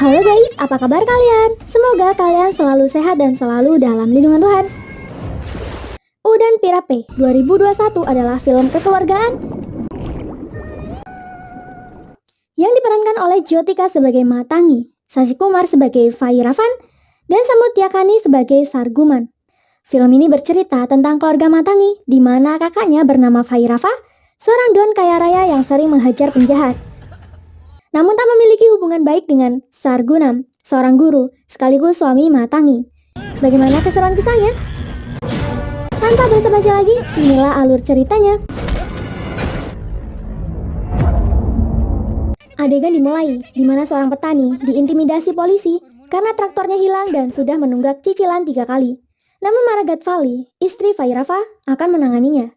Halo guys, apa kabar kalian? Semoga kalian selalu sehat dan selalu dalam lindungan Tuhan. Udan Pirape 2021 adalah film kekeluargaan yang diperankan oleh Jyotika sebagai Matangi, Sasi Kumar sebagai Vairavan, dan Samutyakani sebagai Sarguman. Film ini bercerita tentang keluarga Matangi, di mana kakaknya bernama Vairava, seorang don kaya raya yang sering menghajar penjahat. Namun tak memiliki hubungan baik dengan Sargunam, seorang guru sekaligus suami Matangi. Bagaimana keseruan kisahnya? Tanpa basa-basi lagi, inilah alur ceritanya. Adegan dimulai, di mana seorang petani diintimidasi polisi karena traktornya hilang dan sudah menunggak cicilan 3 kali. Namun Maragat Vali, istri Vairava, akan menanganinya.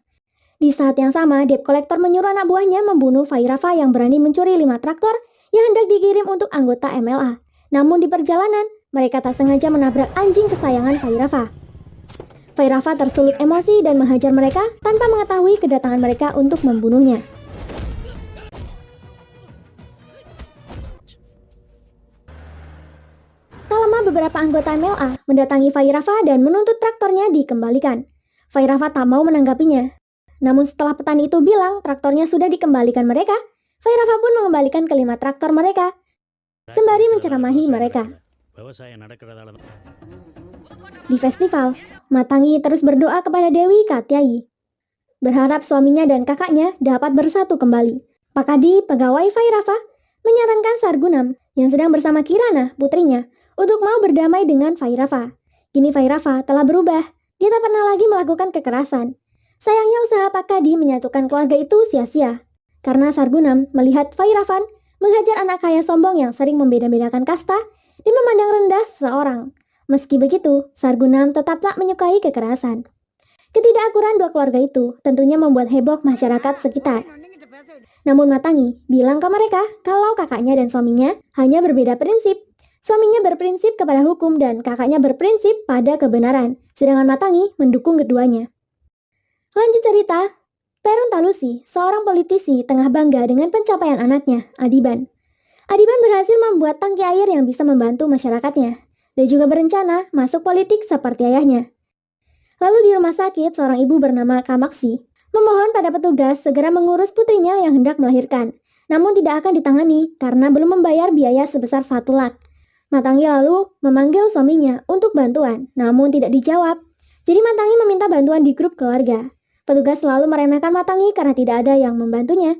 Di saat yang sama, debt collector menyuruh anak buahnya membunuh Vairava yang berani mencuri 5 traktor yang hendak dikirim untuk anggota MLA. Namun di perjalanan, mereka tak sengaja menabrak anjing kesayangan Vairava. Vairava tersulut emosi dan menghajar mereka tanpa mengetahui kedatangan mereka untuk membunuhnya. Tak lama beberapa anggota MLA mendatangi Vairava dan menuntut traktornya dikembalikan. Vairava tak mau menanggapinya. Namun setelah petani itu bilang traktornya sudah dikembalikan mereka, Vairava pun mengembalikan ke-5 traktor mereka, sembari menceramahi mereka. Di festival, Matangi terus berdoa kepada Dewi Katyai, berharap suaminya dan kakaknya dapat bersatu kembali. Pakadi, pegawai Vairava, menyarankan Sargunam yang sedang bersama Kirana, putrinya, untuk mau berdamai dengan Vairava. Kini Vairava telah berubah, dia tak pernah lagi melakukan kekerasan. Sayangnya usaha Pakadi menyatukan keluarga itu sia-sia, karena Sargunam melihat Vairavan menghajar anak kaya sombong yang sering membeda-bedakan kasta dan memandang rendah seseorang. Meski begitu, Sargunam tetap tak menyukai kekerasan. Ketidakakuran dua keluarga itu tentunya membuat heboh masyarakat sekitar. Namun Matangi bilang ke mereka kalau kakaknya dan suaminya hanya berbeda prinsip. Suaminya berprinsip kepada hukum dan kakaknya berprinsip pada kebenaran, sedangkan Matangi mendukung keduanya. Lanjut cerita, Perun Talusi, seorang politisi tengah bangga dengan pencapaian anaknya, Adiban. Adiban berhasil membuat tangki air yang bisa membantu masyarakatnya, dan juga berencana masuk politik seperti ayahnya. Lalu di rumah sakit, seorang ibu bernama Kamaksi memohon pada petugas segera mengurus putrinya yang hendak melahirkan, namun tidak akan ditangani karena belum membayar biaya sebesar 1 lak. Matangi lalu memanggil suaminya untuk bantuan, namun tidak dijawab. Jadi Matangi meminta bantuan di grup keluarga. Petugas selalu meremehkan Matangi karena tidak ada yang membantunya.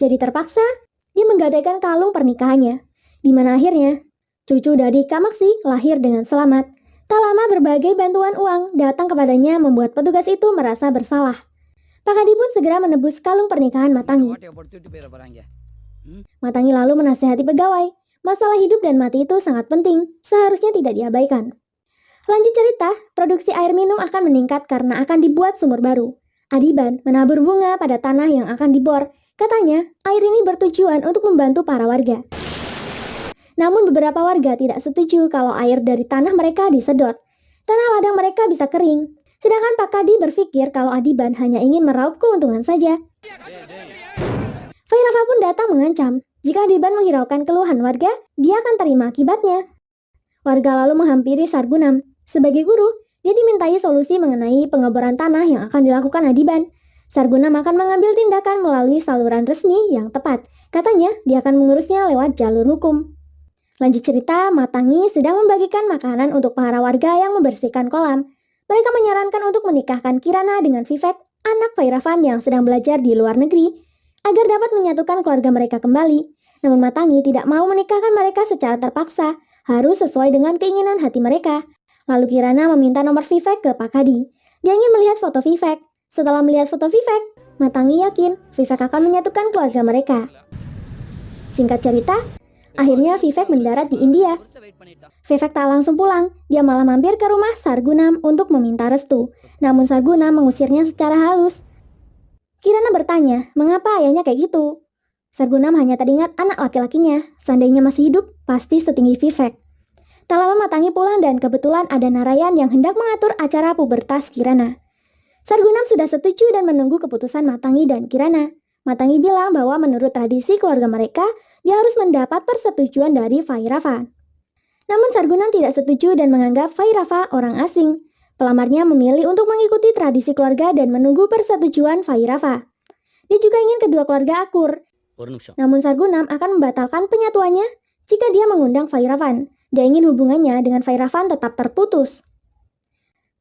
Jadi terpaksa, dia menggadaikan kalung pernikahannya, di mana akhirnya cucu dari Kamaksi lahir dengan selamat. Tak lama berbagai bantuan uang datang kepadanya membuat petugas itu merasa bersalah. Pakadi pun segera menebus kalung pernikahan Matangi. Matangi lalu menasihati pegawai, masalah hidup dan mati itu sangat penting, seharusnya tidak diabaikan. Lanjut cerita, produksi air minum akan meningkat karena akan dibuat sumur baru. Adiban menabur bunga pada tanah yang akan dibor. Katanya, air ini bertujuan untuk membantu para warga. Namun beberapa warga tidak setuju kalau air dari tanah mereka disedot. Tanah ladang mereka bisa kering. Sedangkan Pakadi berpikir kalau Adiban hanya ingin meraup keuntungan saja. Vairava pun datang mengancam, jika Adiban menghiraukan keluhan warga, dia akan terima akibatnya. Warga lalu menghampiri Sargunam. Sebagai guru, dia dimintai solusi mengenai pengeboran tanah yang akan dilakukan Adiban. Sargunam akan mengambil tindakan melalui saluran resmi yang tepat. Katanya, dia akan mengurusnya lewat jalur hukum. Lanjut cerita, Matangi sedang membagikan makanan untuk para warga yang membersihkan kolam. Mereka menyarankan untuk menikahkan Kirana dengan Vivek, anak Vairavan yang sedang belajar di luar negeri, agar dapat menyatukan keluarga mereka kembali. Namun Matangi tidak mau menikahkan mereka secara terpaksa, harus sesuai dengan keinginan hati mereka. Lalu Kirana meminta nomor Vivek ke Pakadi. Dia ingin melihat foto Vivek. Setelah melihat foto Vivek, Matangi yakin Vivek akan menyatukan keluarga mereka. Singkat cerita, akhirnya Vivek mendarat di India. Vivek tak langsung pulang, dia malah mampir ke rumah Sargunam untuk meminta restu. Namun Sargunam mengusirnya secara halus. Kirana bertanya, mengapa ayahnya kayak gitu? Sargunam hanya teringat anak laki-lakinya, seandainya masih hidup, pasti setinggi Vivek. Tak lama Matangi pulang dan kebetulan ada Narayan yang hendak mengatur acara pubertas Kirana. Sargunam sudah setuju dan menunggu keputusan Matangi dan Kirana. Matangi bilang bahwa menurut tradisi keluarga mereka, dia harus mendapat persetujuan dari Vairava. Namun Sargunam tidak setuju dan menganggap Vairava orang asing. Pelamarnya memilih untuk mengikuti tradisi keluarga dan menunggu persetujuan Vairava. Dia juga ingin kedua keluarga akur. Namun Sargunam akan membatalkan penyatuannya jika dia mengundang Vairavan. Dia ingin hubungannya dengan Vairavan tetap terputus.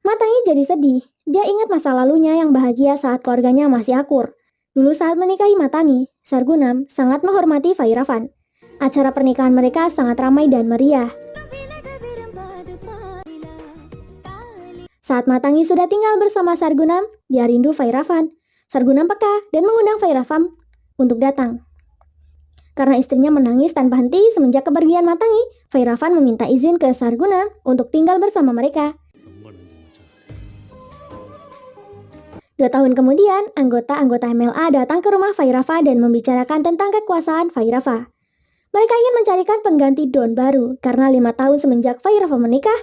Matangi jadi sedih. Dia ingat masa lalunya yang bahagia saat keluarganya masih akur. Dulu saat menikahi Matangi, Sargunam sangat menghormati Vairavan. Acara pernikahan mereka sangat ramai dan meriah. Saat Matangi sudah tinggal bersama Sargunam, dia rindu Vairavan. Sargunam peka dan mengundang Vairavan untuk datang. Karena istrinya menangis tanpa henti semenjak kepergian Matangi, Vairavan meminta izin ke Sargunam untuk tinggal bersama mereka. 2 tahun kemudian, anggota-anggota MLA datang ke rumah Vairava dan membicarakan tentang kekuasaan Vairava. Mereka ingin mencarikan pengganti Don baru karena 5 tahun semenjak Vairava menikah,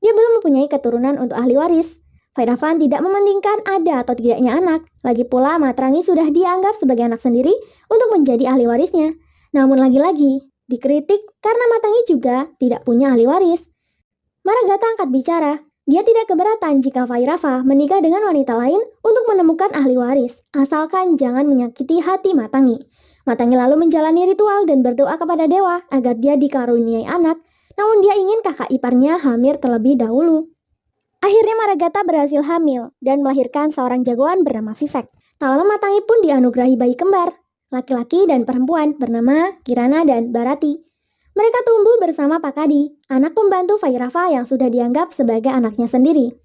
dia belum mempunyai keturunan untuk ahli waris. Vairavan tidak mementingkan ada atau tidaknya anak. Lagi pula Matrangi sudah dianggap sebagai anak sendiri untuk menjadi ahli warisnya. Namun lagi-lagi dikritik karena Matangi juga tidak punya ahli waris. Maragata angkat bicara. Dia tidak keberatan jika Vairava menikah dengan wanita lain untuk menemukan ahli waris, asalkan jangan menyakiti hati Matangi. Matangi lalu menjalani ritual dan berdoa kepada dewa agar dia dikaruniai anak, namun dia ingin kakak iparnya hamil terlebih dahulu. Akhirnya Maragata berhasil hamil dan melahirkan seorang jagoan bernama Vivek. Tak lama Matangi pun dianugerahi bayi kembar, laki-laki dan perempuan bernama Kirana dan Bharati. Mereka tumbuh bersama Pakadi, anak pembantu Vairava yang sudah dianggap sebagai anaknya sendiri.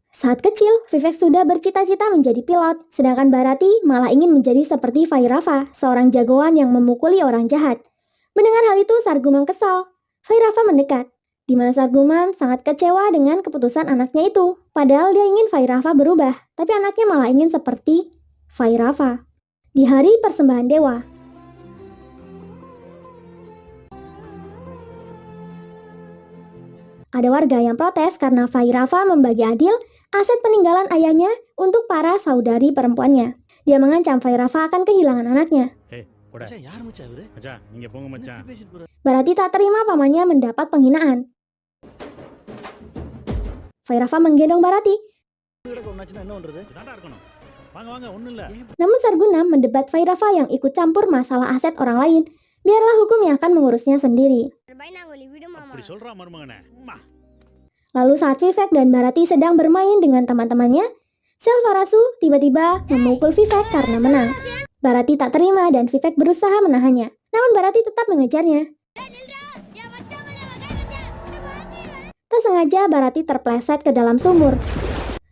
Saat kecil, Vivek sudah bercita-cita menjadi pilot, sedangkan Bharati malah ingin menjadi seperti Vairava, seorang jagoan yang memukuli orang jahat. Mendengar hal itu, Sargunam kesal. Vairava mendekat, di mana Sargunam sangat kecewa dengan keputusan anaknya itu. Padahal dia ingin Vairava berubah, tapi anaknya malah ingin seperti Vairava. Di hari persembahan dewa, ada warga yang protes karena Vairava membagi adil aset peninggalan ayahnya untuk para saudari perempuannya. Dia mengancam Vairava akan kehilangan anaknya. Bharati tak terima pamannya mendapat penghinaan. Vairava menggendong Bharati. Namun Sargunam mendebat Vairava yang ikut campur masalah aset orang lain. Biarlah hukum yang akan mengurusnya sendiri. Lalu saat Vivek dan Bharati sedang bermain dengan teman-temannya, Selvaraju tiba-tiba memukul Vivek karena menang. Bharati tak terima dan Vivek berusaha menahannya. Namun Bharati tetap mengejarnya. Tak sengaja Bharati terpleset ke dalam sumur.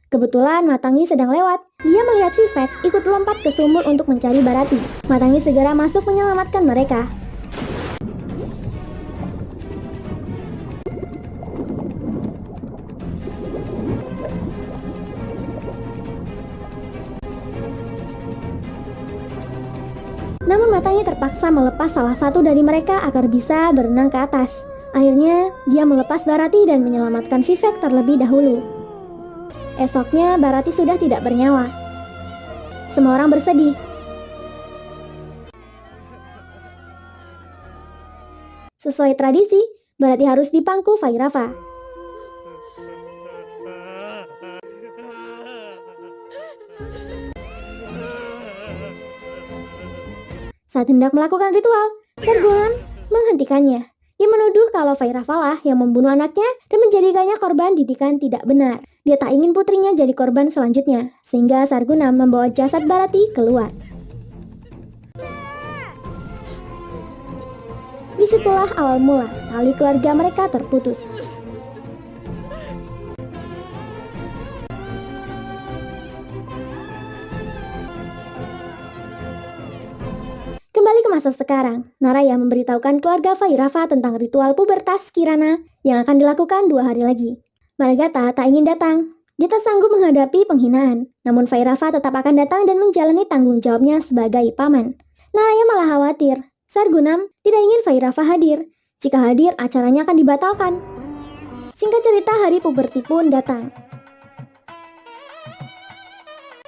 Kebetulan Matangi sedang lewat. Dia melihat Vivek ikut lompat ke sumur untuk mencari Bharati. Matangi segera masuk menyelamatkan mereka. Namun Matangi terpaksa melepas salah satu dari mereka agar bisa berenang ke atas. Akhirnya, dia melepas Bharati dan menyelamatkan Vivek terlebih dahulu. Esoknya, Bharati sudah tidak bernyawa. Semua orang bersedih. Sesuai tradisi, Bharati harus dipangku Vairava. Saat hendak melakukan ritual, Sargunam menghentikannya. Dia menuduh kalau Vairava lah yang membunuh anaknya dan menjadikannya korban didikan tidak benar. Dia tak ingin putrinya jadi korban selanjutnya, sehingga Sargunam membawa jasad Bharati keluar. Disitulah awal mula tali keluarga mereka terputus. Kembali ke masa sekarang, Naraya memberitahukan keluarga Vairava tentang ritual pubertas Kirana yang akan dilakukan 2 hari lagi. Maragata tak ingin datang. Dia tak sanggup menghadapi penghinaan. Namun Vairava tetap akan datang dan menjalani tanggung jawabnya sebagai paman. Naraya malah khawatir. Sargunam tidak ingin Vairava hadir. Jika hadir, acaranya akan dibatalkan. Singkat cerita, hari puberti pun datang.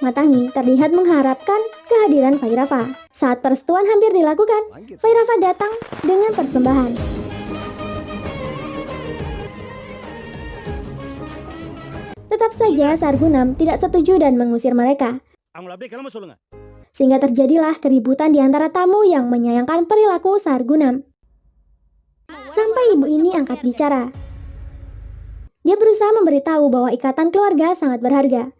Matangi terlihat mengharapkan kehadiran Vairava. Saat persetuan hampir dilakukan, Vairava datang dengan persembahan. Tetap saja Sargunam tidak setuju dan mengusir mereka. Sehingga terjadilah keributan di antara tamu yang menyayangkan perilaku Sargunam. Sampai ibu ini angkat bicara. Dia berusaha memberitahu bahwa ikatan keluarga sangat berharga.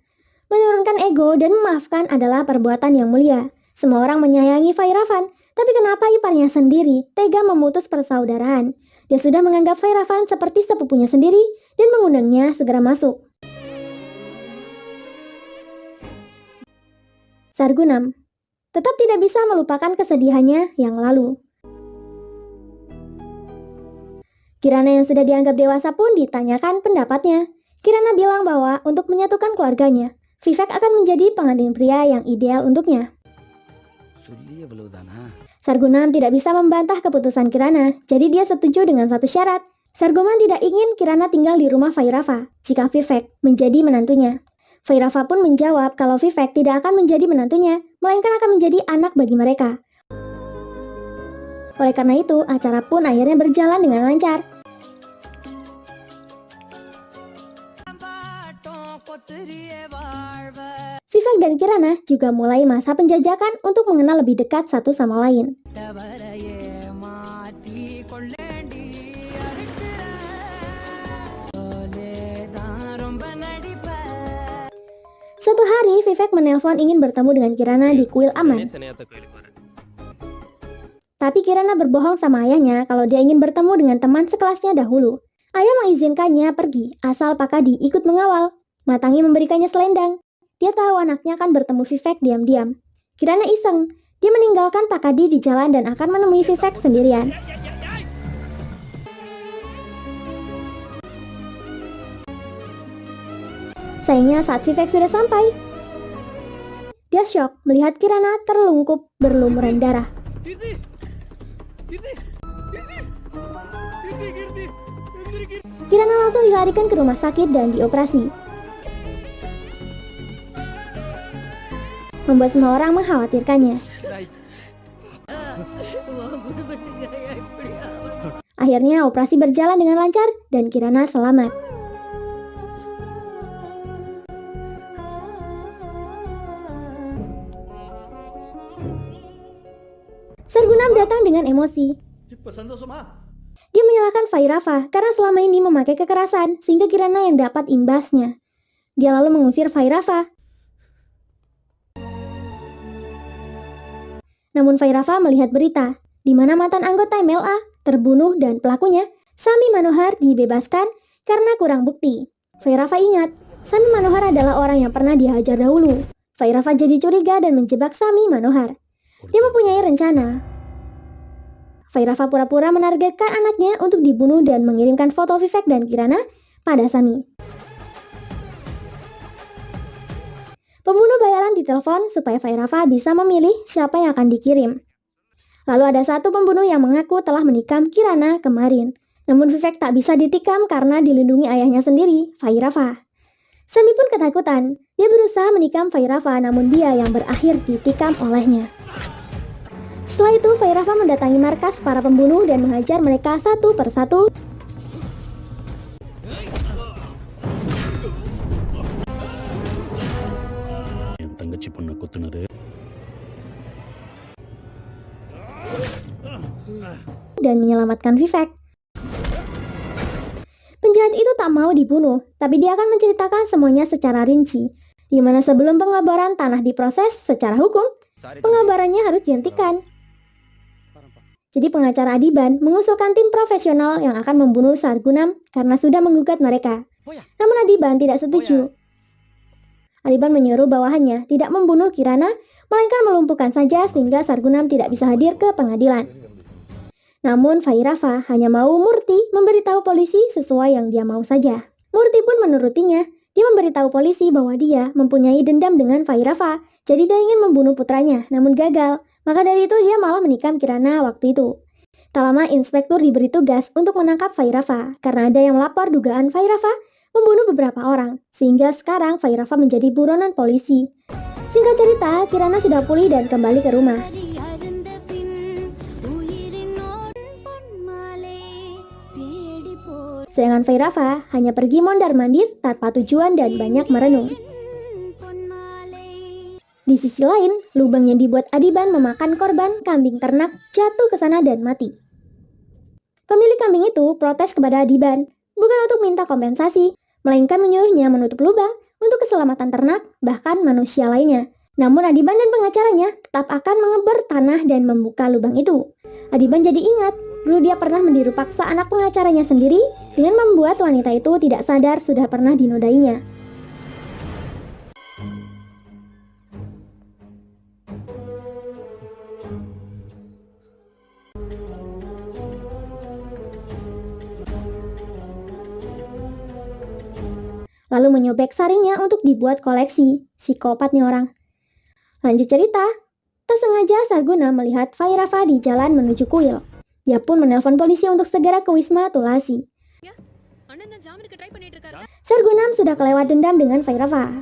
Menurunkan ego dan memaafkan adalah perbuatan yang mulia. Semua orang menyayangi Vairavan, tapi kenapa iparnya sendiri tega memutus persaudaraan? Dia sudah menganggap Vairavan seperti sepupunya sendiri dan mengundangnya segera masuk. Sargunam tetap tidak bisa melupakan kesedihannya yang lalu. Kirana yang sudah dianggap dewasa pun ditanyakan pendapatnya. Kirana bilang bahwa untuk menyatukan keluarganya, Vivek akan menjadi pengantin pria yang ideal untuknya. Sargunam tidak bisa membantah keputusan Kirana, jadi dia setuju dengan satu syarat. Sargunam tidak ingin Kirana tinggal di rumah Vairava jika Vivek menjadi menantunya. Vairava pun menjawab kalau Vivek tidak akan menjadi menantunya, melainkan akan menjadi anak bagi mereka. Oleh karena itu, acara pun akhirnya berjalan dengan lancar. Vivek dan Kirana juga mulai masa penjajakan untuk mengenal lebih dekat satu sama lain. Suatu hari, Vivek menelpon ingin bertemu dengan Kirana di kuil aman. Tapi Kirana berbohong sama ayahnya kalau dia ingin bertemu dengan teman sekelasnya dahulu. Ayah mengizinkannya pergi, asal Pak Kadi ikut mengawal. Matangi memberikannya selendang. Dia tahu anaknya akan bertemu Vivek diam-diam. Kirana iseng. Dia meninggalkan Pak Kadi di jalan dan akan menemui Vivek sendirian. Sayangnya saat Vivek sudah sampai, dia syok melihat Kirana terlungkup berlumuran darah. Kirana langsung dilarikan ke rumah sakit dan dioperasi. Membuat semua orang mengkhawatirkannya. Akhirnya operasi berjalan dengan lancar dan Kirana selamat. Sargunam datang dengan emosi. Dia menyalahkan Vairava karena selama ini memakai kekerasan sehingga Kirana yang dapat imbasnya. Dia lalu mengusir Vairava. Namun Vairava melihat berita di mana mantan anggota MLA terbunuh dan pelakunya, Sami Manohar, dibebaskan karena kurang bukti. Vairava ingat, Sami Manohar adalah orang yang pernah dihajar dahulu. Vairava jadi curiga dan menjebak Sami Manohar. Dia mempunyai rencana. Vairava pura-pura menargetkan anaknya untuk dibunuh dan mengirimkan foto Vivek dan Kirana pada Sami. Pembunuh bayaran ditelepon supaya Vairava bisa memilih siapa yang akan dikirim. Lalu ada satu pembunuh yang mengaku telah menikam Kirana kemarin. Namun Vivek tak bisa ditikam karena dilindungi ayahnya sendiri, Vairava. Sami pun ketakutan. Dia berusaha menikam Vairava namun dia yang berakhir ditikam olehnya. Setelah itu Vairava mendatangi markas para pembunuh dan menghajar mereka satu persatu. Dan menyelamatkan Vivek. Penjahat itu tak mau dibunuh, tapi dia akan menceritakan semuanya secara rinci, di mana sebelum pengelabaran tanah diproses secara hukum, pengelabarannya harus dihentikan. Jadi pengacara Adiban mengusulkan tim profesional yang akan membunuh Sargunam karena sudah menggugat mereka. Namun Adiban tidak setuju. Adiban menyuruh bawahannya tidak membunuh Kirana, melainkan melumpuhkan saja sehingga Sargunam tidak bisa hadir ke pengadilan. Namun Vairava hanya mau Murti memberitahu polisi sesuai yang dia mau saja. Murti pun menurutinya. Dia memberitahu polisi bahwa dia mempunyai dendam dengan Vairava, jadi dia ingin membunuh putranya, namun gagal. Maka dari itu dia malah menikam Kirana waktu itu. Tak lama inspektur diberi tugas untuk menangkap Vairava, karena ada yang melapor dugaan Vairava membunuh beberapa orang, sehingga sekarang Vairava menjadi buronan polisi. Singkat cerita, Kirana sudah pulih dan kembali ke rumah. Sedangkan Vairava hanya pergi mondar-mandir tanpa tujuan dan banyak merenung. Di sisi lain, lubang yang dibuat Adiban memakan korban kambing ternak jatuh ke sana dan mati. Pemilik kambing itu protes kepada Adiban, bukan untuk minta kompensasi, melainkan menyuruhnya menutup lubang untuk keselamatan ternak, bahkan manusia lainnya. Namun Adiban dan pengacaranya tetap akan mengeber tanah dan membuka lubang itu. Adiban jadi ingat, dulu dia pernah meniru paksa anak pengacaranya sendiri dengan membuat wanita itu tidak sadar sudah pernah dinodainya. Lalu menyobek sarinya untuk dibuat koleksi. Psikopat nih orang. Lanjut cerita, tak sengaja Sarguna melihat Vairava di jalan menuju kuil. Dia pun menelpon polisi untuk segera ke Wisma Tulasi. Sargunam sudah kelewat dendam dengan Vairava.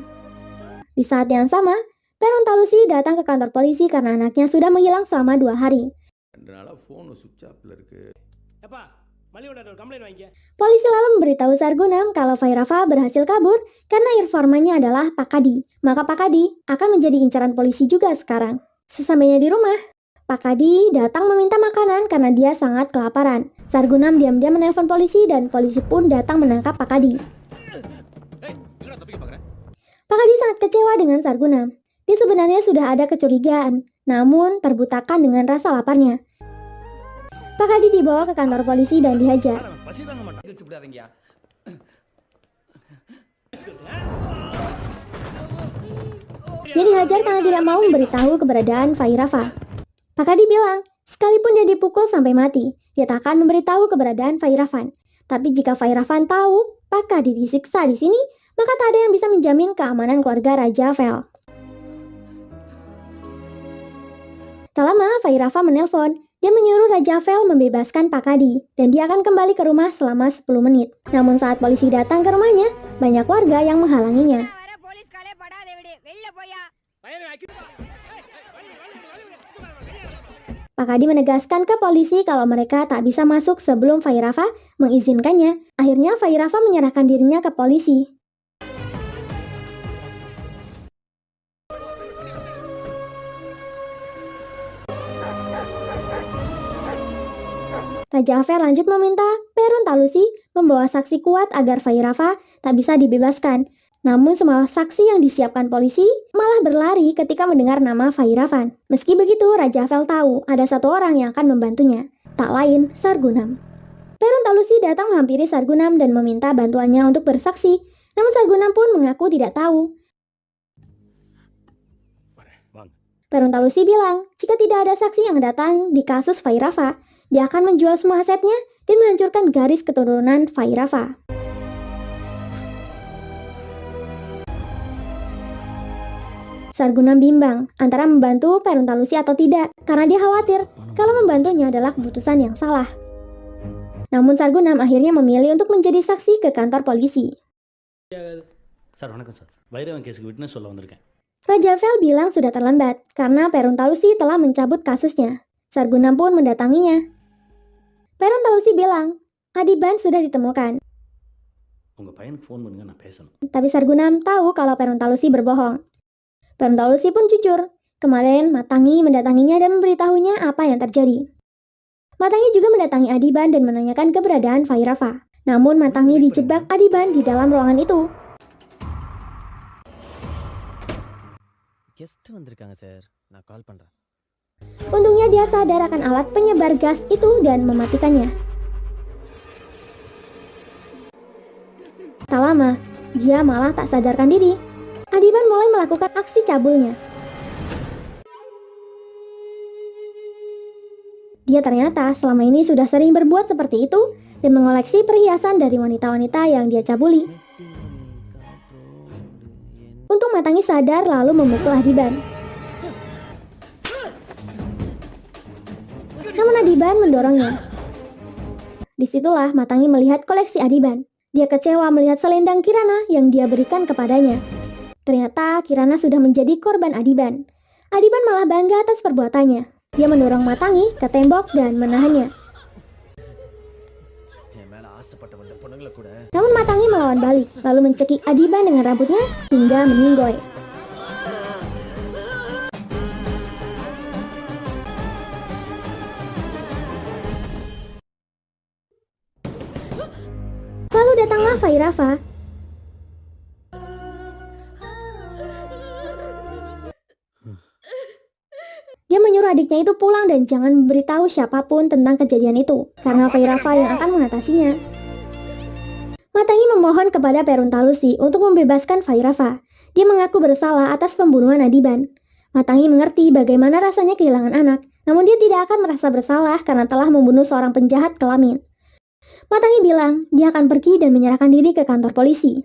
Di saat yang sama, Perontalusi datang ke kantor polisi karena anaknya sudah menghilang selama 2 hari. Polisi lalu memberitahu Sargunam kalau Vairava berhasil kabur karena informannya adalah Pak Kadi. Maka Pak Kadi akan menjadi incaran polisi juga sekarang. Sesampainya di rumah, Pak Kadi datang meminta makanan karena dia sangat kelaparan. Sargunam diam-diam menelpon polisi dan polisi pun datang menangkap Pak Kadi. Pak Kadi sangat kecewa dengan Sargunam. Dia sebenarnya sudah ada kecurigaan, namun terbutakan dengan rasa laparnya. Pak Kadi dibawa ke kantor polisi dan dihajar. Dia dihajar karena tidak mau memberitahu keberadaan Vairava. Pak Kadi bilang, sekalipun dia dipukul sampai mati, dia tak akan memberitahu keberadaan Vairavan. Tapi jika Vairavan tahu Pak Kadi disiksa di sini, maka tak ada yang bisa menjamin keamanan keluarga Raja Vel. Tak lama, Vairava menelpon. Dia menyuruh Raja Vel membebaskan Pak Kadi, dan dia akan kembali ke rumah selama 10 menit. Namun saat polisi datang ke rumahnya, banyak warga yang menghalanginya. Pak Kadi menegaskan ke polisi kalau mereka tak bisa masuk sebelum Vairava mengizinkannya. Akhirnya Vairava menyerahkan dirinya ke polisi. Raja Vel lanjut meminta Perontalusi membawa saksi kuat agar Vairava tak bisa dibebaskan. Namun semua saksi yang disiapkan polisi malah berlari ketika mendengar nama Vairavan. Meski begitu, Raja Vel tahu ada satu orang yang akan membantunya, tak lain Sargunam. Perontalusi datang menghampiri Sargunam dan meminta bantuannya untuk bersaksi. Namun Sargunam pun mengaku tidak tahu. Perontalusi bilang, jika tidak ada saksi yang datang di kasus Vairava, dia akan menjual semua asetnya dan menghancurkan garis keturunan Vairava. Sargunam bimbang antara membantu Perontalusi atau tidak, karena dia khawatir kalau membantunya adalah keputusan yang salah. Namun Sargunam akhirnya memilih untuk menjadi saksi ke kantor polisi. Raja Vel bilang sudah terlambat karena Perontalusi telah mencabut kasusnya. Sargunam pun mendatanginya. Perontalusi bilang, Adiban sudah ditemukan. Tapi Sargunam tahu kalau Perontalusi berbohong. Perontalusi pun jujur. Kemarin Matangi mendatanginya dan memberitahunya apa yang terjadi. Matangi juga mendatangi Adiban dan menanyakan keberadaan Vairava. Namun Matangi dijebak Adiban di dalam ruangan itu. Untungnya dia sadar akan alat penyebar gas itu dan mematikannya. Tak lama, dia malah tak sadarkan diri. Adiban mulai melakukan aksi cabulnya. Dia ternyata selama ini sudah sering berbuat seperti itu dan mengoleksi perhiasan dari wanita-wanita yang dia cabuli. Untung Matangi sadar lalu memukul Adiban. Namun Adiban mendorongnya. Disitulah Matangi melihat koleksi Adiban. Dia kecewa melihat selendang Kirana yang dia berikan kepadanya. Ternyata Kirana sudah menjadi korban Adiban. Adiban malah bangga atas perbuatannya. Dia mendorong Matangi ke tembok dan menahannya. Namun Matangi melawan balik, lalu mencekik Adiban dengan rambutnya hingga meninggoy. Lalu datanglah Vairava. Dia menyuruh adiknya itu pulang dan jangan memberitahu siapapun tentang kejadian itu, karena Vairava yang akan mengatasinya. Matangi memohon kepada Peruntalusi untuk membebaskan Vairava. Dia mengaku bersalah atas pembunuhan Adiban. Matangi mengerti bagaimana rasanya kehilangan anak, namun dia tidak akan merasa bersalah karena telah membunuh seorang penjahat kelamin. Matangi bilang dia akan pergi dan menyerahkan diri ke kantor polisi.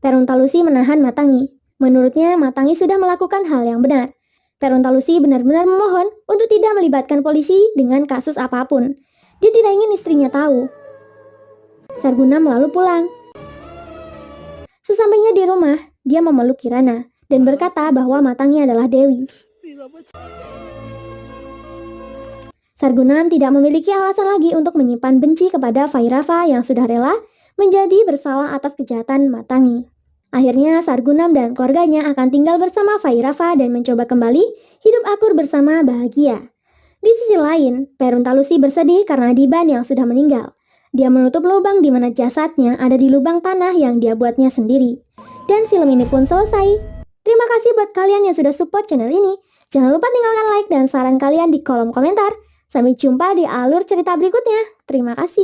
Peruntalusi menahan Matangi. Menurutnya, Matangi sudah melakukan hal yang benar. Peruntalusi benar-benar memohon untuk tidak melibatkan polisi dengan kasus apapun. Dia tidak ingin istrinya tahu. Sargunam lalu pulang. Sesampainya di rumah, dia memeluk Kirana dan berkata bahwa Matangi adalah Dewi. Sargunam tidak memiliki alasan lagi untuk menyimpan benci kepada Vairava yang sudah rela menjadi bersalah atas kejahatan Matangi. Akhirnya Sargunam dan keluarganya akan tinggal bersama Vairava dan mencoba kembali hidup akur bersama bahagia. Di sisi lain, Peruntalusi bersedih karena Adiban yang sudah meninggal. Dia menutup lubang di mana jasadnya ada di lubang tanah yang dia buatnya sendiri. Dan film ini pun selesai. Terima kasih buat kalian yang sudah support channel ini. Jangan lupa tinggalkan like dan saran kalian di kolom komentar. Sampai jumpa di alur cerita berikutnya. Terima kasih.